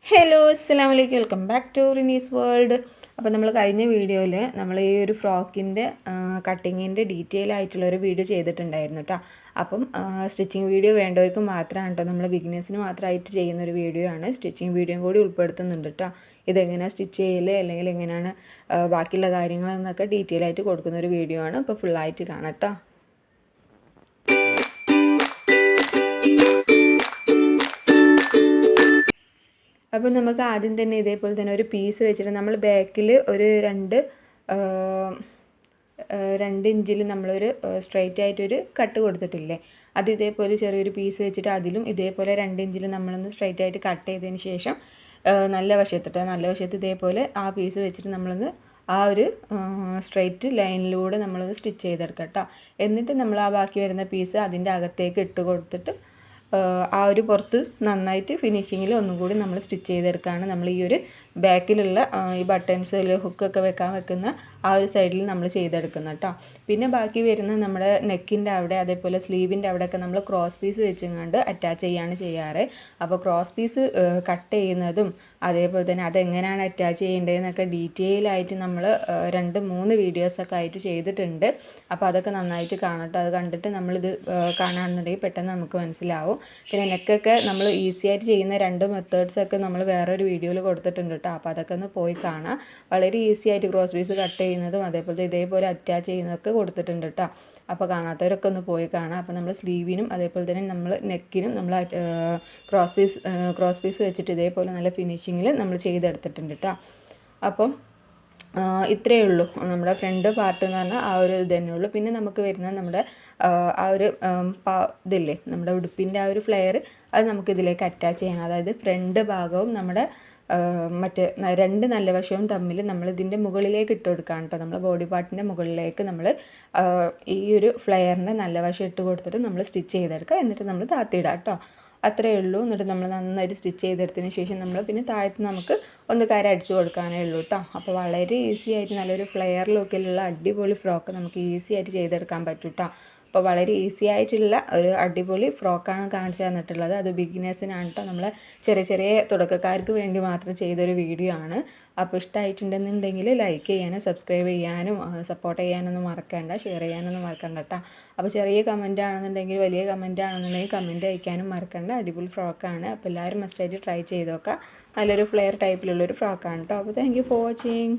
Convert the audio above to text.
Hello അസ്സലാമു അലൈക്കും, welcome back to Rini's world. അപ്പോൾ നമ്മൾ കഴിഞ്ഞ വീഡിയോയിൽ നമ്മൾ ഈ ഒരു ഫ്രോക്കിൻ്റെ കട്ടിങ്ങിൻ്റെ ഡീറ്റെയിൽ ആയിട്ടുള്ളൊരു വീഡിയോ ചെയ്തിട്ടുണ്ടായിരുന്നു കേട്ടോ. അപ്പം സ്റ്റിച്ചിങ് വീഡിയോ വേണ്ടവർക്ക് മാത്രമാണ് കേട്ടോ, നമ്മൾ ബിഗിനേഴ്സിന് മാത്രമായിട്ട് ചെയ്യുന്നൊരു വീഡിയോ ആണ്. സ്റ്റിച്ചിങ് വീഡിയോയും കൂടി ഉൾപ്പെടുത്തുന്നുണ്ട് കേട്ടോ. ഇതെങ്ങനെയാണ് സ്റ്റിച്ച് ചെയ്യൽ അല്ലെങ്കിൽ എങ്ങനെയാണ് ബാക്കിയുള്ള കാര്യങ്ങളെന്നൊക്കെ ഡീറ്റെയിൽ ആയിട്ട് കൊടുക്കുന്ന ഒരു വീഡിയോ ആണ്. അപ്പോൾ ഫുള്ളായിട്ട് കാണാം കേട്ടോ. അപ്പോൾ നമുക്ക് ആദ്യം തന്നെ ഇതേപോലെ തന്നെ ഒരു പീസ് വെച്ചിട്ട് നമ്മൾ ബാക്കിൽ ഒരു രണ്ട് ഇഞ്ചിൽ നമ്മളൊരു സ്ട്രൈറ്റ് ആയിട്ടൊരു കട്ട് കൊടുത്തിട്ടില്ലേ, അത് ഇതേപോലെ ചെറിയൊരു പീസ് വെച്ചിട്ട് അതിലും ഇതേപോലെ 2 ഇഞ്ചിൽ നമ്മളൊന്ന് സ്ട്രൈറ്റ് ആയിട്ട് കട്ട് ചെയ്തതിന് ശേഷം നല്ല വശത്ത് ഇതേപോലെ ആ പീസ് വെച്ചിട്ട് നമ്മളൊന്ന് ആ ഒരു സ്ട്രൈറ്റ് ലൈനിലൂടെ നമ്മളൊന്ന് സ്റ്റിച്ച് ചെയ്തെടുക്കാം കേട്ടോ. എന്നിട്ട് നമ്മൾ ആ ബാക്കി വരുന്ന പീസ് അതിൻ്റെ അകത്തേക്ക് ഇട്ട് കൊടുത്തിട്ട് ആ ഒരു പുറത്ത് നന്നായിട്ട് ഫിനിഷിങ്ങിൽ ഒന്നും കൂടി നമ്മൾ സ്റ്റിച്ച് ചെയ്തെടുക്കുകയാണ്. നമ്മൾ ഈ ഒരു ബാക്കിലുള്ള ഈ ബട്ടൺസിൽ ഹുക്കൊക്കെ വെക്കുന്ന ആ ഒരു സൈഡിൽ നമ്മൾ ചെയ്തെടുക്കുന്നത് കേട്ടോ. പിന്നെ ബാക്കി വരുന്ന നമ്മുടെ നെക്കിൻ്റെ അവിടെ അതേപോലെ സ്ലീവിൻ്റെ അവിടെയൊക്കെ നമ്മൾ ക്രോസ് പീസ് വെച്ചുകൊണ്ട് അറ്റാച്ച് ചെയ്യാണ് ചെയ്യാറ്. അപ്പോൾ ക്രോസ് പീസ് കട്ട് ചെയ്യുന്നതും അതേപോലെ തന്നെ അതെങ്ങനെയാണ് അറ്റാച്ച് ചെയ്യേണ്ടതെന്നൊക്കെ ഡീറ്റെയിൽ ആയിട്ട് നമ്മൾ 2-3 വീഡിയോസൊക്കെ ആയിട്ട് ചെയ്തിട്ടുണ്ട്. അപ്പോൾ അതൊക്കെ നന്നായിട്ട് കാണട്ടോ. അത് കണ്ടിട്ട് നമ്മളിത് കാണുകയാണെന്നുണ്ടെങ്കിൽ പെട്ടെന്ന് നമുക്ക് മനസ്സിലാവും. പിന്നെ നെക്കൊക്കെ നമ്മൾ ഈസി ആയിട്ട് ചെയ്യുന്ന 2 മെത്തേഡ്സൊക്കെ നമ്മൾ വേറൊരു വീഡിയോയിൽ കൊടുത്തിട്ടുണ്ട് കേട്ടോ. അപ്പോൾ അതൊക്കെ ഒന്ന് പോയി കാണാം. വളരെ ഈസി ആയിട്ട് ക്രോസ് പീസ് കട്ട് ചെയ്യുന്നതും അതേപോലെ ഇതേപോലെ അറ്റാച്ച് ചെയ്യുന്നതൊക്കെ കൊടുത്തിട്ടുണ്ട് കേട്ടോ. അപ്പോൾ കാണാത്തവരൊക്കെ ഒന്ന് പോയി കാണാം. അപ്പോൾ നമ്മൾ സ്ലീവിനും അതേപോലെ തന്നെ നമ്മൾ നെക്കിനും നമ്മൾ ക്രോസ് പീസ് വെച്ചിട്ട് ഇതേപോലെ നല്ല ഫിനിഷിങ്ങിൽ നമ്മൾ ചെയ്തെടുത്തിട്ടുണ്ട് കേട്ടോ. അപ്പം ഇത്രയേ ഉള്ളൂ നമ്മുടെ ഫ്രണ്ട് പാർട്ട് എന്ന് പറഞ്ഞാൽ ആ ഒരു ഇത് തന്നെ ഉള്ളൂ. പിന്നെ നമുക്ക് വരുന്നത് നമ്മുടെ ആ ഒരു ഇതില്ലേ, നമ്മുടെ ഉടുപ്പിൻ്റെ ആ ഒരു ഫ്ലെയർ, അത് നമുക്കിതിലേക്ക് അറ്റാച്ച് ചെയ്യണം. അതായത് ഫ്രണ്ട് ഭാഗവും നമ്മുടെ മറ്റേ 2 നല്ല വശവും തമ്മിൽ നമ്മൾ ഇതിൻ്റെ മുകളിലേക്ക് ഇട്ട് കൊടുക്കുകയാണ് കേട്ടോ. നമ്മൾ ബോഡി പാർട്ടിൻ്റെ മുകളിലേക്ക് നമ്മൾ ഈ ഒരു ഫ്ലെയറിൻ്റെ നല്ല വശം ഇട്ട് കൊടുത്തിട്ട് നമ്മൾ സ്റ്റിച്ച് ചെയ്തെടുക്കുക. എന്നിട്ട് നമ്മൾ താത്തിയിടുക കേട്ടോ. അത്രയേ ഉള്ളൂ. എന്നിട്ട് നമ്മൾ നന്നായിട്ട് സ്റ്റിച്ച് ചെയ്തെടുത്തതിന് ശേഷം നമ്മൾ പിന്നെ താഴത്ത് നമുക്ക് ഒന്ന് കര അടിച്ചു കൊടുക്കാനേ ഉള്ളൂ കേട്ടോ. അപ്പോൾ വളരെ ഈസി ആയിട്ട് നല്ലൊരു ഫ്ലെയർ ലുക്കിലുള്ള അടിപൊളി ഫ്രോക്ക് നമുക്ക് ഈസി ആയിട്ട് ചെയ്തെടുക്കാൻ പറ്റും കേട്ടോ. അപ്പോൾ വളരെ ഈസി ആയിട്ടുള്ള ഒരു അടിപൊളി ഫ്രോക്കാണ് കാണിച്ചു തന്നിട്ടുള്ളത്. അത് ബിഗിനേഴ്സിനാണ് കേട്ടോ. നമ്മൾ ചെറിയ തുടക്കക്കാർക്ക് വേണ്ടി മാത്രം ചെയ്തൊരു വീഡിയോ ആണ്. അപ്പോൾ ഇഷ്ടമായിട്ടുണ്ടെന്നുണ്ടെങ്കിൽ ലൈക്ക് ചെയ്യാനും സബ്സ്ക്രൈബ് ചെയ്യാനും സപ്പോർട്ട് ചെയ്യാനൊന്നും മറക്കണ്ട, ഷെയർ ചെയ്യാനൊന്നും മറക്കണ്ട കേട്ടോ. അപ്പോൾ ചെറിയ കമൻറ്റ് ആണെന്നുണ്ടെങ്കിൽ വലിയ കമൻറ്റ് ആണെന്നുണ്ടെങ്കിൽ കമൻറ്റ് അയക്കാനും മറക്കണ്ട. അടിപൊളി ഫ്രോക്കാണ്. അപ്പോൾ എല്ലാവരും മസ്റ്റായിട്ട് ട്രൈ ചെയ്ത് നോക്കാം. നല്ലൊരു ഫ്ലെയർ ടൈപ്പിലുള്ളൊരു ഫ്രോക്കാണ് കേട്ടോ. അപ്പോൾ താങ്ക് യു ഫോർ വാച്ചിങ്.